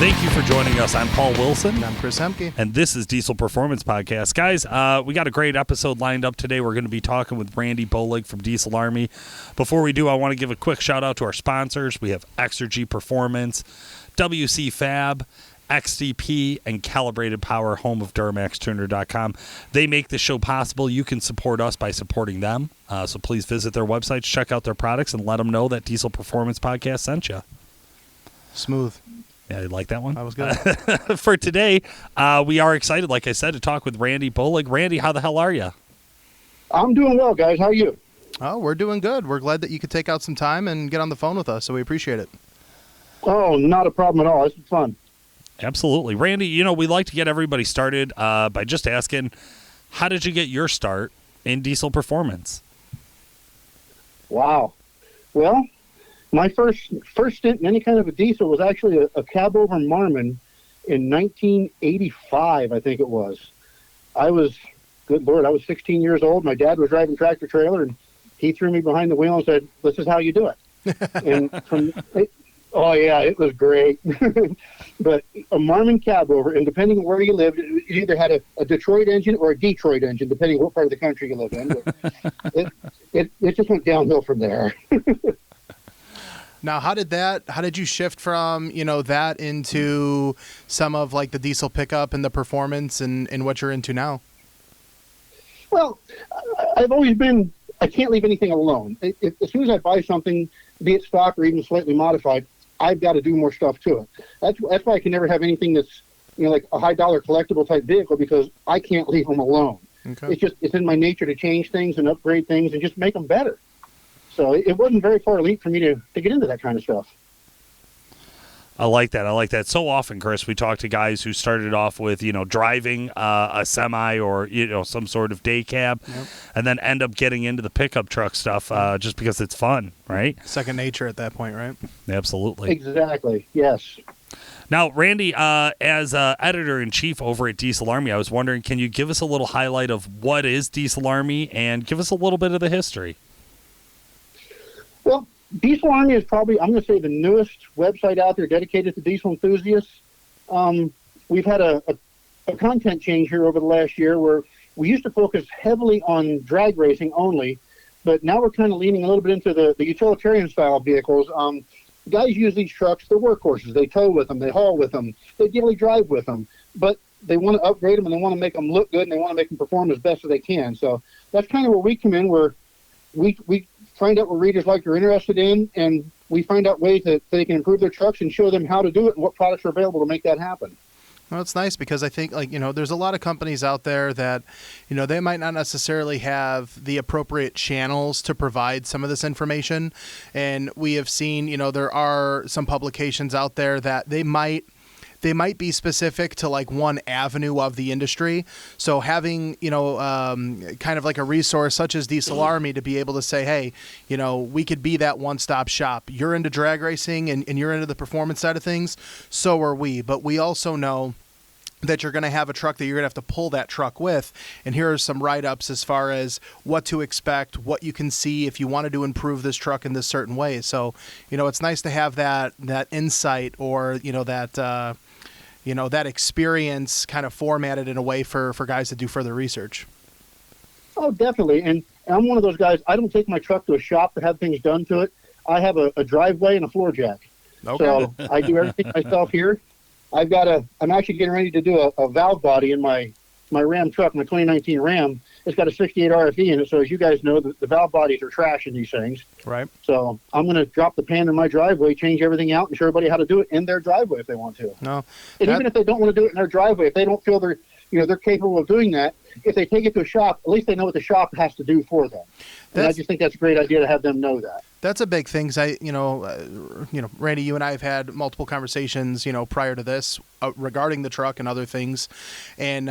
Thank you for joining us. I'm Paul Wilson. And I'm Chris Hemke. And this is Diesel Performance Podcast. Guys, we got a great episode lined up today. We're going to be talking with Randy Bolig from Diesel Army. Before we do, I want to give a quick shout out to our sponsors. We have NRGA Performance, WC Fab, XDP, and Calibrated Power, home of DuramaxTuner.com. They make the show possible. You can support us by supporting them. So please visit their websites, check out their products, and let them know that Diesel Performance Podcast sent you. Smooth. Yeah, you like that one? That was good. For today, we are excited, like I said, to talk with Randy Bolig. Randy, how the hell are you? I'm doing well, guys. How are you? Oh, we're doing good. We're glad that you could take out some time and get on the phone with us, so we appreciate it. Oh, not a problem at all. This is fun. Absolutely. Randy, we like to get everybody started by just asking, how did you get your start in diesel performance? Wow. Well, my first stint in any kind of a diesel was actually a cab over Marmon in 1985, I think it was. Good Lord, I was 16 years old. My dad was driving tractor trailer, and he threw me behind the wheel and said, "This is how you do it." It was great. But a Marmon cab over, and depending on where you lived, it either had a Detroit engine or a Detroit engine, depending on what part of the country you lived in. But it just went downhill from there. Now, how did you shift from, that into some of like the diesel pickup and the performance and what you're into now? Well, I've always been, I can't leave anything alone. As soon as I buy something, be it stock or even slightly modified, I've got to do more stuff to it. That's why I can never have anything that's, like a high dollar collectible type vehicle, because I can't leave them alone. Okay. It's in my nature to change things and upgrade things and just make them better. So it wasn't very far leap for me to get into that kind of stuff. I like that. So often, Chris, we talk to guys who started off with, driving a semi or, some sort of day cab, yep, and then end up getting into the pickup truck stuff just because it's fun, right? Second nature at that point, right? Absolutely. Exactly, yes. Now, Randy, as editor-in-chief over at Diesel Army, I was wondering, can you give us a little highlight of what is Diesel Army and give us a little bit of the history? Well, Diesel Army is probably, I'm going to say, the newest website out there dedicated to diesel enthusiasts. We've had a content change here over the last year where we used to focus heavily on drag racing only, but now we're kind of leaning a little bit into the utilitarian style vehicles. Guys use these trucks, they're workhorses. They tow with them, they haul with them, they daily drive with them, but they want to upgrade them and they want to make them look good and they want to make them perform as best as they can. So that's kind of where we come in, where we find out what readers like are interested in, and we find out ways that they can improve their trucks and show them how to do it and what products are available to make that happen. Well, it's nice because I think, there's a lot of companies out there that, they might not necessarily have the appropriate channels to provide some of this information. And we have seen, there are some publications out there that they might be specific to like one avenue of the industry. So having, kind of like a resource such as Diesel Army to be able to say, hey, we could be that one-stop shop. You're into drag racing and you're into the performance side of things. So are we. But we also know that you're going to have a truck that you're going to have to pull that truck with. And here are some write-ups as far as what to expect, what you can see if you wanted to improve this truck in this certain way. So, it's nice to have that insight or, that experience kind of formatted in a way for guys to do further research. Oh, definitely. And I'm one of those guys, I don't take my truck to a shop to have things done to it. I have a driveway and a floor jack. Okay. So I do everything myself here. I'm actually getting ready to do a valve body in my Ram truck, my 2019 Ram. It's got a 68 RFE in it, so as you guys know, the valve bodies are trash in these things. Right. So I'm going to drop the pan in my driveway, change everything out, and show everybody how to do it in their driveway if they want to. No. And even if they don't want to do it in their driveway, if they don't feel they're capable of doing that, if they take it to a shop, at least they know what the shop has to do for them. And I just think that's a great idea to have them know that. That's a big thing. Randy, you and I have had multiple conversations, prior to this regarding the truck and other things. And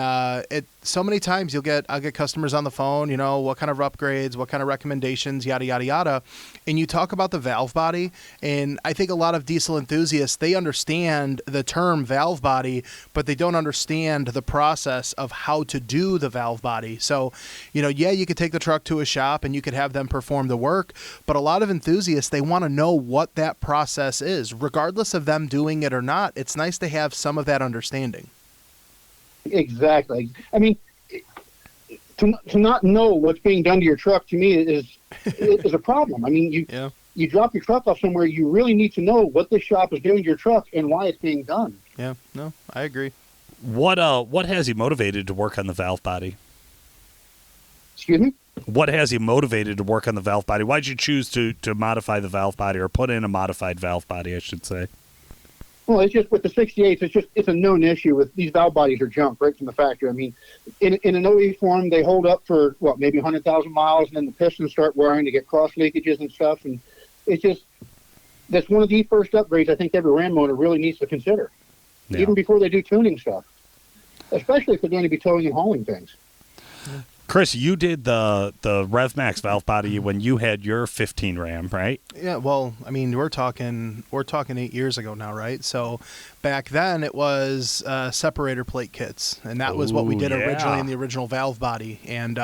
so many times I'll get customers on the phone, what kind of upgrades, what kind of recommendations, yada, yada, yada. And you talk about the valve body. And I think a lot of diesel enthusiasts, they understand the term valve body, but they don't understand the process of how to do the valve body. So, yeah, you could take the truck to a shop and you could have them perform the work, but a lot of enthusiasts, they want to know what that process is. Regardless of them doing it or not, it's nice to have some of that understanding. Exactly. I mean, to not know what's being done to your truck, to me, is a problem. I mean, you drop your truck off somewhere, you really need to know what this shop is doing to your truck and why it's being done. Yeah, no, I agree. What has you motivated to work on the valve body? Excuse me? What has you motivated to work on the valve body? Why'd you choose to modify the valve body, or put in a modified valve body, I should say? Well, it's just with the 68s, it's a known issue with these valve bodies are junk right from the factory. I mean, in an OE form, they hold up for, maybe 100,000 miles, and then the pistons start wearing to get cross leakages and stuff. And it's just, that's one of the first upgrades I think every Ram owner really needs to consider, even before they do tuning stuff, especially if they're going to be towing and hauling things. Chris, you did the Rev Max valve body when you had your 15 Ram, right? Yeah, well, I mean, we're talking 8 years ago now, right? So back then it was separator plate kits, and that was what we did originally in the original valve body. And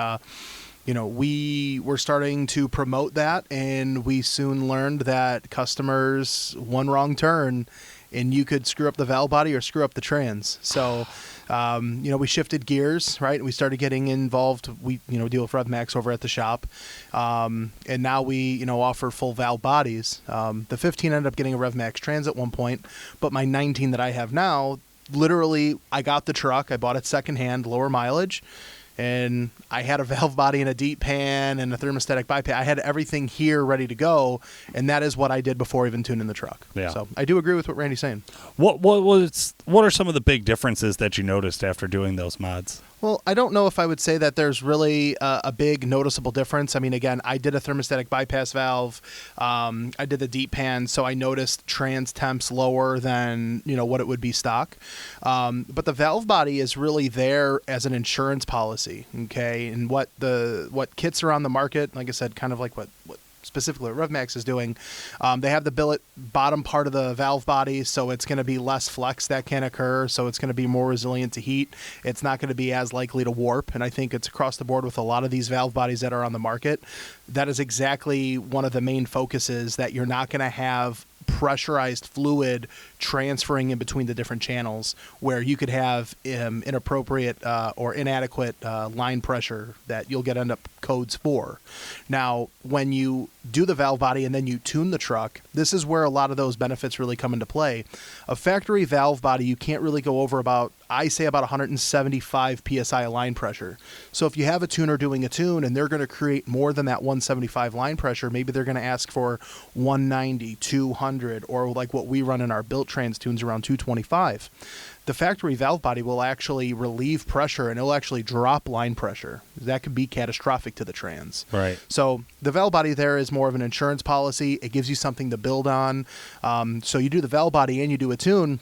we were starting to promote that, and we soon learned that customers, one wrong turn, and you could screw up the valve body or screw up the trans. So, we shifted gears, right? We started getting involved. We, deal with Rev Max over at the shop. And now we, offer full valve bodies. The 15 ended up getting a Rev Max trans at one point, but my 19 that I have now, literally, I got the truck. I bought it secondhand, lower mileage. And I had a valve body and a deep pan and a thermostatic bypass. I had everything here ready to go, and that is what I did before even tuning the truck. Yeah. So I do agree with what Randy's saying. What are some of the big differences that you noticed after doing those mods? Well, I don't know if I would say that there's really a big noticeable difference. I mean, again, I did a thermostatic bypass valve. I did the deep pan, so I noticed trans temps lower than, what it would be stock. But the valve body is really there as an insurance policy, okay? And what kits are on the market, like I said, kind of like what specifically what Rev Max is doing, they have the billet bottom part of the valve body, so it's going to be less flex that can occur, so it's going to be more resilient to heat. It's not going to be as likely to warp, and I think it's across the board with a lot of these valve bodies that are on the market. That is exactly one of the main focuses, that you're not going to have pressurized fluid transferring in between the different channels, where you could have inappropriate or inadequate line pressure that you'll end up codes for. Now, when you do the valve body and then you tune the truck, this is where a lot of those benefits really come into play. A factory valve body, you can't really go over about 175 psi line pressure. So if you have a tuner doing a tune and they're going to create more than that 175 line pressure, maybe they're going to ask for 190, 200, or like what we run in our built trans tunes around 225. The factory valve body will actually relieve pressure, and it'll actually drop line pressure. That could be catastrophic to the trans. Right. So the valve body there is more of an insurance policy. It gives you something to build on. So you do the valve body and you do a tune,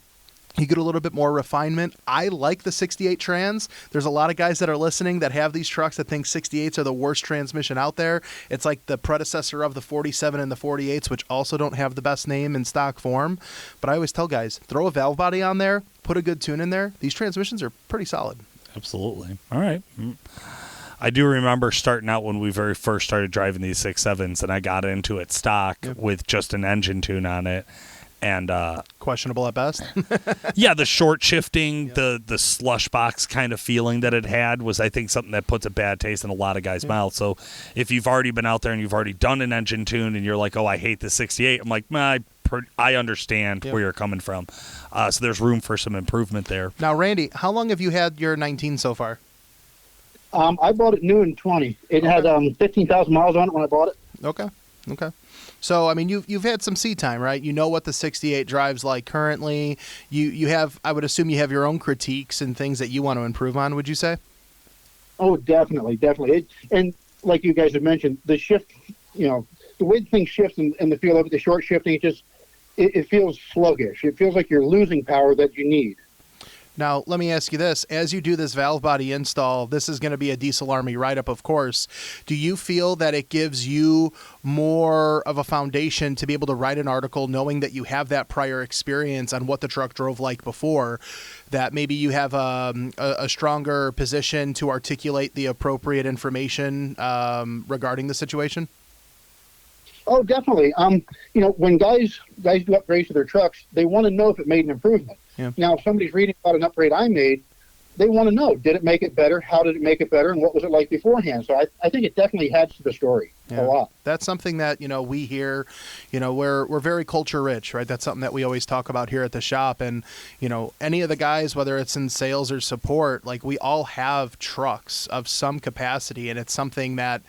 you get a little bit more refinement. I like the 68 trans. There's a lot of guys that are listening that have these trucks that think 68s are the worst transmission out there. It's like the predecessor of the 47 and the 48s, which also don't have the best name in stock form. But I always tell guys, throw a valve body on there, put a good tune in there. These transmissions are pretty solid. Absolutely. All right. I do remember starting out when we very first started driving these 6.7s, and I got into it stock with just an engine tune on it. And questionable at best. Yeah, the short shifting, the slush box kind of feeling that it had was, I think, something that puts a bad taste in a lot of guys' mouths. So if you've already been out there and you've already done an engine tune and you're like, oh, I hate the 68, I'm like, I understand where you're coming from. So there's room for some improvement there. Now, Randy, how long have you had your 19 so far? I bought it new in 20. It had 15,000 miles on it when I bought it. Okay. So, I mean, you've had some seat time, right? You know what the 68 drives like currently. You have, I would assume you have your own critiques and things that you want to improve on, would you say? Oh, definitely. And like you guys have mentioned, the shift, the way things shift in the field of the short shifting, it feels sluggish. It feels like you're losing power that you need. Now, let me ask you this. As you do this valve body install, this is going to be a Diesel Army write-up, of course. Do you feel that it gives you more of a foundation to be able to write an article knowing that you have that prior experience on what the truck drove like before, that maybe you have a stronger position to articulate the appropriate information regarding the situation? Oh, definitely. When guys do upgrades to their trucks, they want to know if it made an improvement. Yeah. Now, if somebody's reading about an upgrade I made, they want to know, did it make it better? How did it make it better? And what was it like beforehand? So I think it definitely adds to the story a lot. That's something that, we hear, we're very culture rich, right? That's something that we always talk about here at the shop. And, any of the guys, whether it's in sales or support, like we all have trucks of some capacity. And it's something that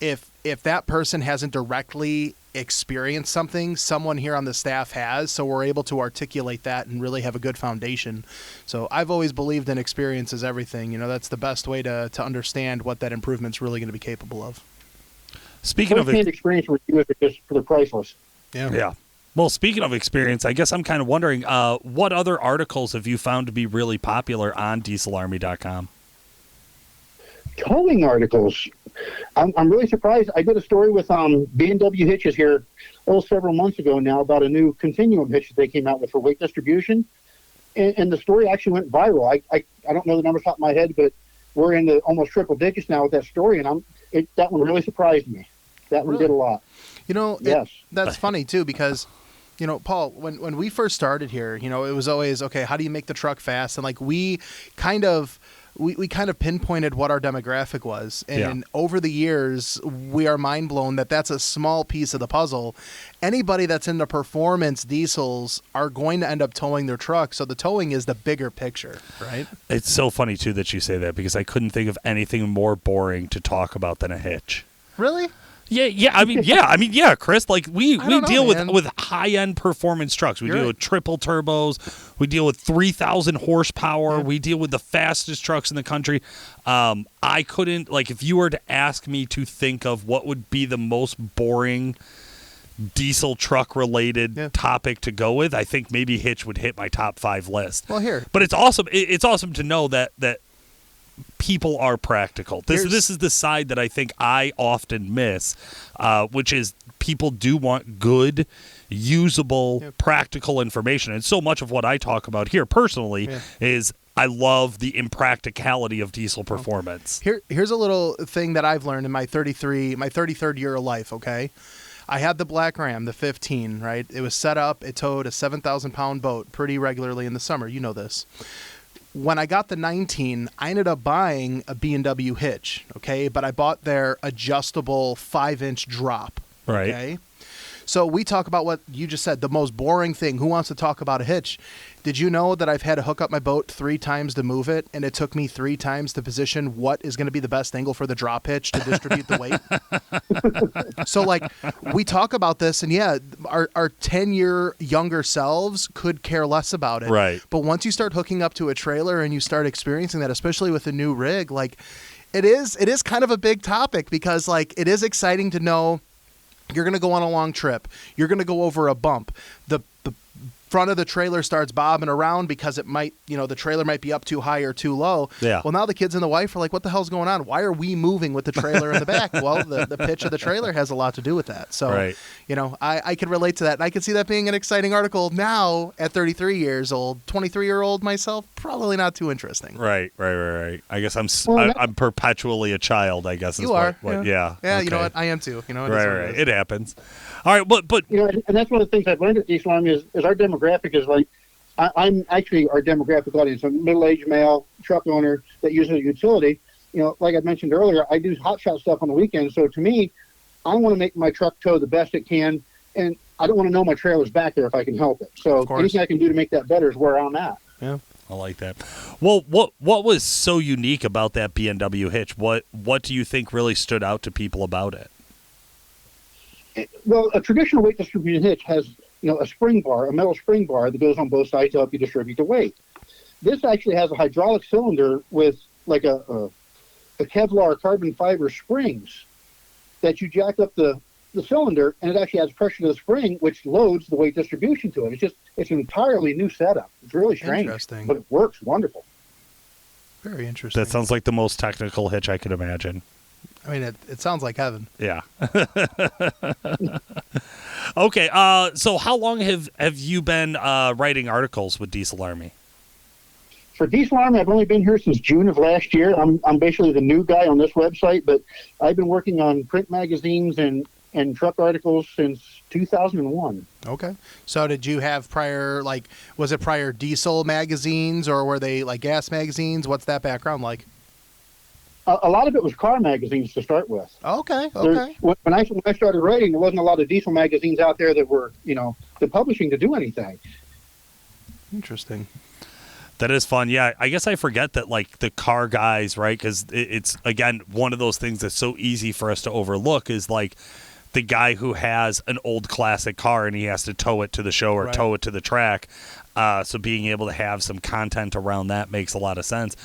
if that person hasn't directly experienced something, someone here on the staff has, so we're able to articulate that and really have a good foundation. So I've always believed in experience is everything. That's the best way to understand what that improvement's really going to be capable of. Speaking of experience with you is just for the priceless. Yeah. Well, speaking of experience, I guess I'm kind of wondering, what other articles have you found to be really popular on dieselarmy.com? Towing articles. I'm really surprised. I did a story with B&W Hitches here several months ago now about a new continuum hitch that they came out with for weight distribution, and the story actually went viral. I don't know the numbers off my head, but we're in the almost triple digits now with that story, and that one really surprised me. That one did a lot. Yes. That's funny too, because Paul, when we first started here, it was always, okay, how do you make the truck fast? And like we kind of pinpointed what our demographic was. And over the years, we are mind blown that that's a small piece of the puzzle. Anybody that's into performance diesels are going to end up towing their truck. So the towing is the bigger picture, right? It's so funny, too, that you say that, because I couldn't think of anything more boring to talk about than a hitch. Really? Yeah, Chris. Like we deal with high-end performance trucks. We deal with triple turbos. We deal with 3,000 horsepower. Yeah. We deal with the fastest trucks in the country. I couldn't, if you were to ask me to think of what would be the most boring diesel truck related topic to go with, I think maybe hitch would hit my top 5 list. Well, here, but it's awesome. It's awesome to know that people are practical. This is the side that I think I often miss, which is people do want good, usable, practical information. And so much of what I talk about here personally is I love the impracticality of diesel performance. Here's a little thing that I've learned in my 33rd year of life, okay? I had the Black Ram, the 15, right? It was set up. It towed a 7,000-pound boat pretty regularly in the summer. You know this. When I got the 19, I ended up buying a B&W hitch, okay? But I bought their adjustable 5-inch drop, right? Okay? So we talk about what you just said, the most boring thing. Who wants to talk about a hitch? Did you know that I've had to hook up my boat 3 times to move it, and it took me 3 times to position what is going to be the best angle for the drop hitch to distribute the weight? So, we talk about this, and our 10-year younger selves could care less about it. Right. But once you start hooking up to a trailer and you start experiencing that, especially with a new rig, it is kind of a big topic, because it is exciting to know you're going to go on a long trip. You're going to go over a bump. The front of the trailer starts bobbing around because it might, the trailer might be up too high or too low. Yeah. Well, now the kids and the wife are like, what the hell's going on? Why are we moving with the trailer in the back? Well, the pitch of the trailer has a lot to do with that. So, right. I can relate to that. And I can see that being an exciting article now at 33 years old. 23-year-old myself, probably not too interesting. Right. I guess I'm perpetually a child, I guess. You are. Yeah. Yeah, okay. You know what? I am too. Right. It happens. All right, but and that's one of the things I've learned at Diesel Army is our demographic is I'm actually our demographic audience. I'm a middle-aged male truck owner that uses a utility. Like I mentioned earlier, I do hot shot stuff on the weekends. So to me, I want to make my truck tow the best it can, and I don't want to know my trailer's back there if I can help it. So anything I can do to make that better is where I'm at. Yeah. I like that. Well, what was so unique about that B&W hitch? What do you think really stood out to people about it? Well, a traditional weight distribution hitch has, a spring bar, a metal spring bar that goes on both sides to help you distribute the weight. This actually has a hydraulic cylinder with a Kevlar carbon fiber springs that you jack up the the cylinder, and it actually adds pressure to the spring, which loads the weight distribution to it. It's an entirely new setup. It's really strange, Interesting. but it works wonderful. Very interesting. That sounds like the most technical hitch I could imagine. I mean, it sounds like heaven. Yeah. Okay. So how long have you been writing articles with Diesel Army? For Diesel Army, I've only been here since June of last year. I'm basically the new guy on this website, but I've been working on print magazines and truck articles since 2001. Okay. So did you have was it prior diesel magazines, or were they like gas magazines? What's that background like? A lot of it was car magazines to start with. Okay. When I started writing, there wasn't a lot of diesel magazines out there that were, the publishing to do anything. Interesting. That is fun. Yeah, I guess I forget that, like, the car guys, right? Because it's, again, one of those things that's so easy for us to overlook is, like, the guy who has an old classic car and he has to tow it to the show or tow it to the track. So being able to have some content around that makes a lot of sense.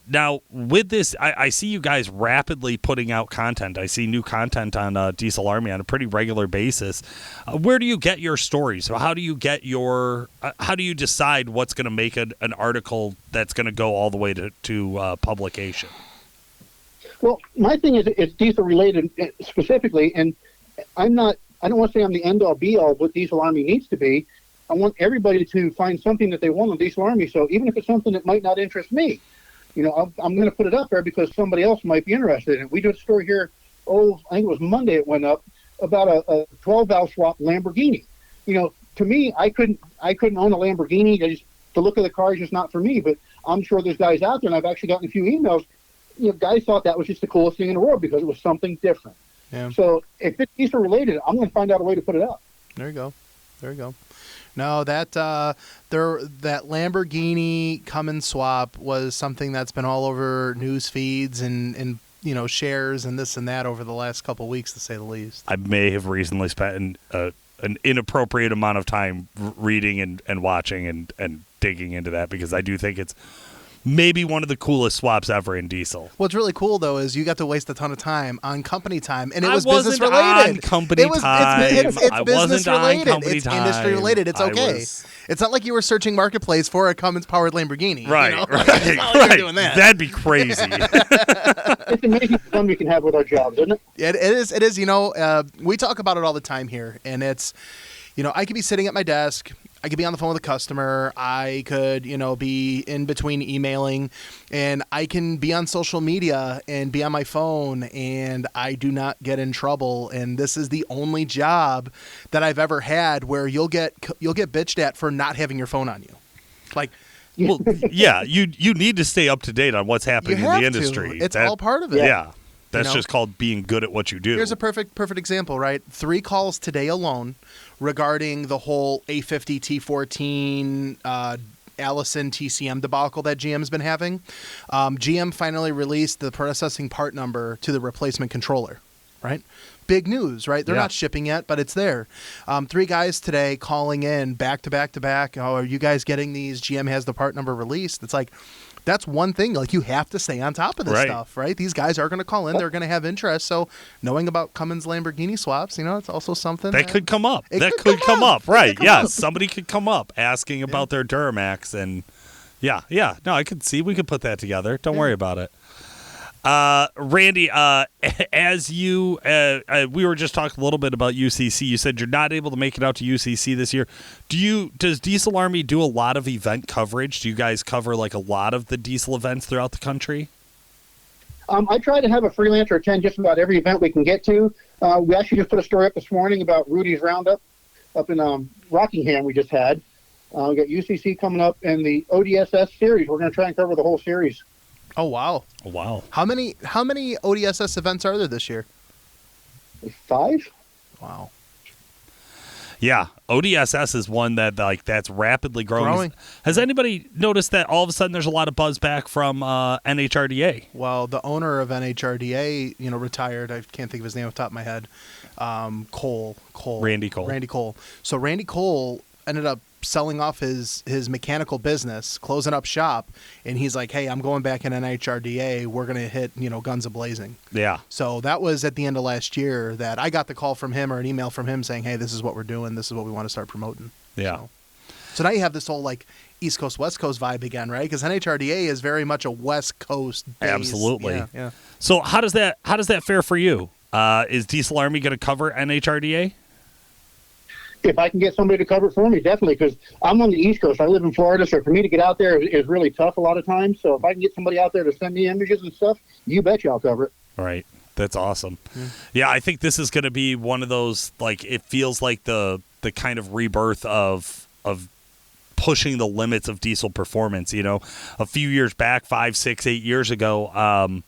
Now, with this, I see you guys rapidly putting out content. I see new content on Diesel Army on a pretty regular basis. Where do you get your stories? So how do you get how do you decide what's going to make an article that's going to go all the way to publication? Well, my thing is it's diesel related specifically, and I don't want to say I'm the end all be all of what Diesel Army needs to be. I want everybody to find something that they want on Diesel Army. So even if it's something that might not interest me, I'm going to put it up there because somebody else might be interested in it. We did a story here, I think it was Monday it went up, about a 12-valve swap Lamborghini. To me, I couldn't own a Lamborghini. The look of the car is just not for me, but I'm sure there's guys out there, and I've actually gotten a few emails. Guys thought that was just the coolest thing in the world because it was something different. Yeah. So if it's diesel related, I'm going to find out a way to put it up. There you go. No, that Lamborghini Cummins swap was something that's been all over news feeds and shares and this and that over the last couple of weeks, to say the least. I may have recently spent an inappropriate amount of time reading and watching and digging into that because I do think it's maybe one of the coolest swaps ever in diesel. What's really cool, though, is you got to waste a ton of time on company time, and it was business related. On company time. It's I business wasn't on related. company It's time. industry related. It's okay. It's not like you were searching Marketplace for a Cummins-powered Lamborghini. Right, right. It's not like you were doing that. That'd be crazy. It's amazing the fun we can have with our jobs, isn't it? It is. It is. We talk about it all the time here, and it's, I could be sitting at my desk. I could be on the phone with a customer. I could, be in between emailing, and I can be on social media and be on my phone, and I do not get in trouble. And this is the only job that I've ever had where you'll get bitched at for not having your phone on you. Like, well, yeah, you need to stay up to date on what's happening in the industry. It's all part of it. Yeah. That's just called being good at what you do. Here's a perfect example, right? 3 calls today alone regarding the whole A50 T14 Allison TCM debacle that GM's been having. GM finally released the processing part number to the replacement controller, right? Big news, right? They're not shipping yet, but it's there. 3 guys today calling in back to back to back. Oh, are you guys getting these? GM has the part number released. It's like, that's one thing. Like, you have to stay on top of this stuff, right? These guys are going to call in. They're going to have interest. So knowing about Cummins Lamborghini swaps, it's also something that could come up. That could come up, right? Yeah, somebody could come up asking about their Duramax, and yeah. No, I could see we could put that together. Don't worry about it. Randy, as you, we were just talking a little bit about UCC. You said you're not able to make it out to UCC this year. Does Diesel Army do a lot of event coverage? Do you guys cover like a lot of the diesel events throughout the country? I try to have a freelancer attend just about every event we can get to. We actually just put a story up this morning about Rudy's Roundup up in Rockingham we just had. We got UCC coming up and the ODSS series. We're going to try and cover the whole series. Oh, wow. Oh, wow. How many ODSS events are there this year? 5. Wow. Yeah, ODSS is one that's rapidly growing. Has anybody noticed that all of a sudden there's a lot of buzz back from NHRDA? Well, the owner of NHRDA, retired. I can't think of his name off the top of my head. Randy Cole. Randy Cole. So Randy Cole ended up selling off his mechanical business, closing up shop, and he's like, hey, I'm going back in NHRDA. We're going to hit, guns a-blazing. Yeah. So that was at the end of last year that I got the call from him or an email from him saying, hey, this is what we're doing. This is what we want to start promoting. Yeah. So now you have this whole like East Coast, West Coast vibe again, right? Because NHRDA is very much a West Coast base. Absolutely. Yeah. So how does that fare for you? Is Diesel Army going to cover NHRDA? If I can get somebody to cover it for me, definitely, because I'm on the East Coast. I live in Florida, so for me to get out there is really tough a lot of times. So if I can get somebody out there to send me images and stuff, you betcha I'll cover it. Right. That's awesome. Yeah, I think this is going to be one of those, like, it feels like the kind of rebirth of pushing the limits of diesel performance. A few years back, 5, 6, 8 years ago,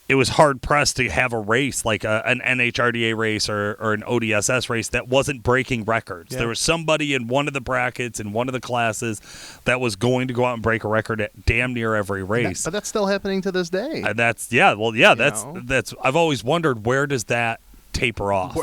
it was hard pressed to have a race like an NHRDA race or an ODSS race that wasn't breaking records. Yeah. There was somebody in one of the brackets in one of the classes that was going to go out and break a record at damn near every race. But that's still happening to this day. That's I've always wondered, where does that taper off?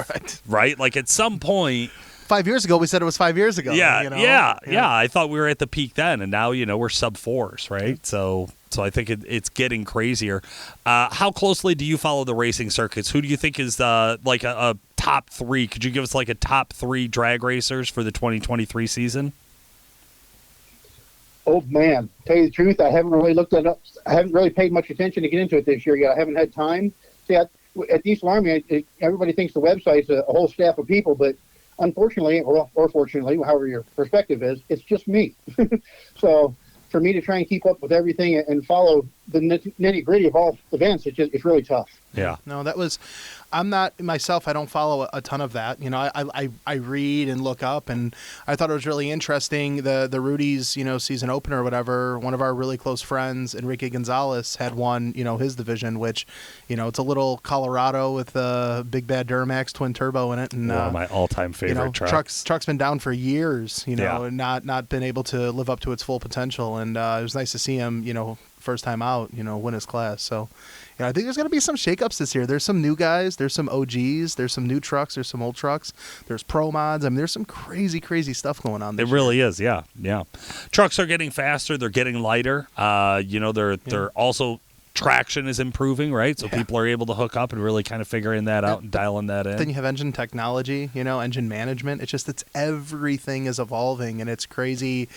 Right? Like at some point. 5 years ago, we said it was 5 years ago. Yeah. I thought we were at the peak then, and now we're sub 4s, right? Yeah. So I think it's getting crazier. How closely do you follow the racing circuits? Who do you think is like a top 3? Could you give us like a top 3 drag racers for the 2023 season? Oh man, tell you the truth, I haven't really looked that up. I haven't really paid much attention to get into it this year yet. I haven't had time. See, at Diesel Army, everybody thinks the website's a whole staff of people, but unfortunately, or fortunately, however your perspective is, it's just me. So for me to try and keep up with everything and follow the nitty gritty of all events, it's really tough. Yeah. No, I'm not myself. I don't follow a ton of that. I read and look up, and I thought it was really interesting. The Rudy's, season opener or whatever. One of our really close friends, Enrique Gonzalez, had won, his division, which, it's a little Colorado with a big bad Duramax twin turbo in it, and one of my all-time favorite trucks. Truck's been down for years, and not been able to live up to its full potential, and it was nice to see him, first time out, win his class. So, I think there's going to be some shakeups this year. There's some new guys. There's some OGs. There's some new trucks. There's some old trucks. There's pro mods. I mean, there's some crazy, crazy stuff going on this year. It really is, yeah. Trucks are getting faster. They're getting lighter. They're also traction is improving, right? So people are able to hook up and really kind of figuring that out and dialing that in. Then you have engine technology, engine management. It's everything is evolving, and it's crazy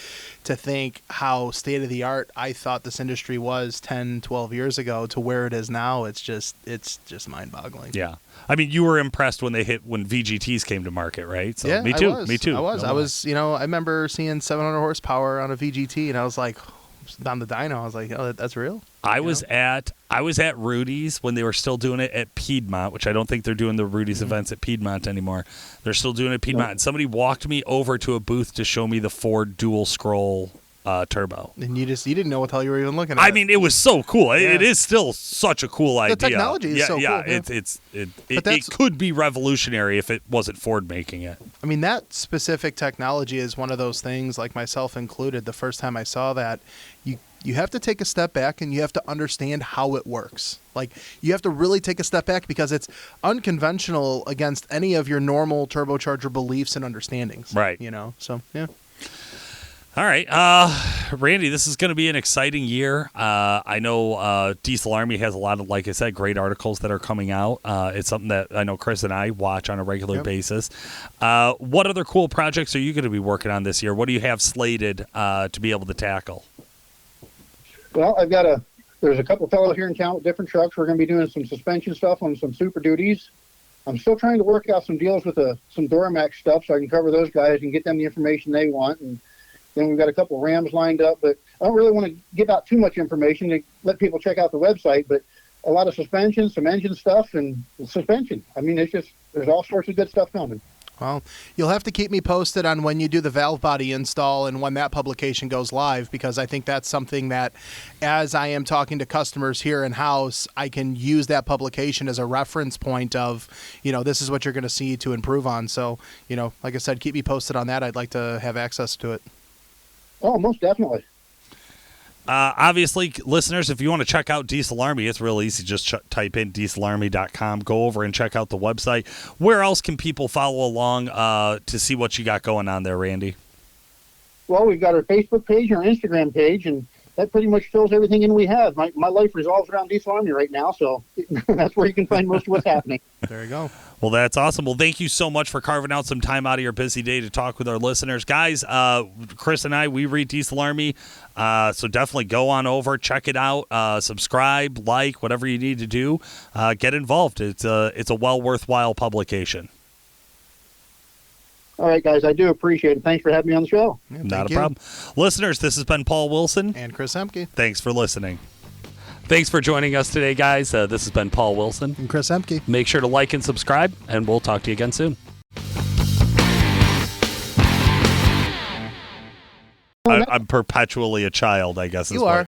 to think how state-of-the-art I thought this industry was 10, 12 years ago to where it is now. It's just mind-boggling. Yeah. I mean, you were impressed when VGTs came to market, right? So yeah, me too. I was. I remember seeing 700 horsepower on a VGT, and I was like, on the dyno, I was like, oh, that's real. I was at Rudy's when they were still doing it at Piedmont, which I don't think they're doing the Rudy's events at Piedmont anymore. They're still doing it at Piedmont. And somebody walked me over to a booth to show me the Ford dual scroll turbo. And you didn't know what the hell you were even looking at. I mean, it was so cool. It is still such a cool idea. The technology is so cool. Yeah, it could be revolutionary if it wasn't Ford making it. I mean, that specific technology is one of those things, like myself included, the first time I saw that, you have to take a step back and you have to understand how it works. Like, you have to really take a step back because it's unconventional against any of your normal turbocharger beliefs and understandings. Right. So, yeah. All right. Randy, this is going to be an exciting year. I know Diesel Army has a lot of, like I said, great articles that are coming out. It's something that I know Chris and I watch on a regular basis. What other cool projects are you going to be working on this year? What do you have slated to be able to tackle? Well, there's a couple fellows here in town with different trucks. We're going to be doing some suspension stuff on some Super Duties. I'm still trying to work out some deals with some Duramax stuff so I can cover those guys and get them the information they want. And then we've got a couple Rams lined up, but I don't really want to give out too much information to let people check out the website, but a lot of suspension, some engine stuff, and suspension. I mean, there's all sorts of good stuff coming. Well, you'll have to keep me posted on when you do the valve body install and when that publication goes live, because I think that's something that, as I am talking to customers here in-house, I can use that publication as a reference point of, this is what you're going to see to improve on. So, like I said, keep me posted on that. I'd like to have access to it. Oh, most definitely. Obviously, listeners, if you want to check out Diesel Army, it's real easy. Just type in dieselarmy.com. Go over and check out the website. Where else can people follow along to see what you got going on there, Randy? Well, we've got our Facebook page and our Instagram page, and that pretty much fills everything in we have. My life revolves around Diesel Army right now, so that's where you can find most of what's happening. There you go. Well, that's awesome. Well, thank you so much for carving out some time out of your busy day to talk with our listeners. Guys, Chris and I, we read Diesel Army, so definitely go on over, check it out, subscribe, like, whatever you need to do. Get involved. It's a well worthwhile publication. All right, guys, I do appreciate it. Thanks for having me on the show. Yeah, Not a problem. Listeners, this has been Paul Wilson. And Chris Emke. Thanks for listening. Thanks for joining us today, guys. This has been Paul Wilson. And Chris Emke. Make sure to like and subscribe, and we'll talk to you again soon. I'm perpetually a child, I guess. You are.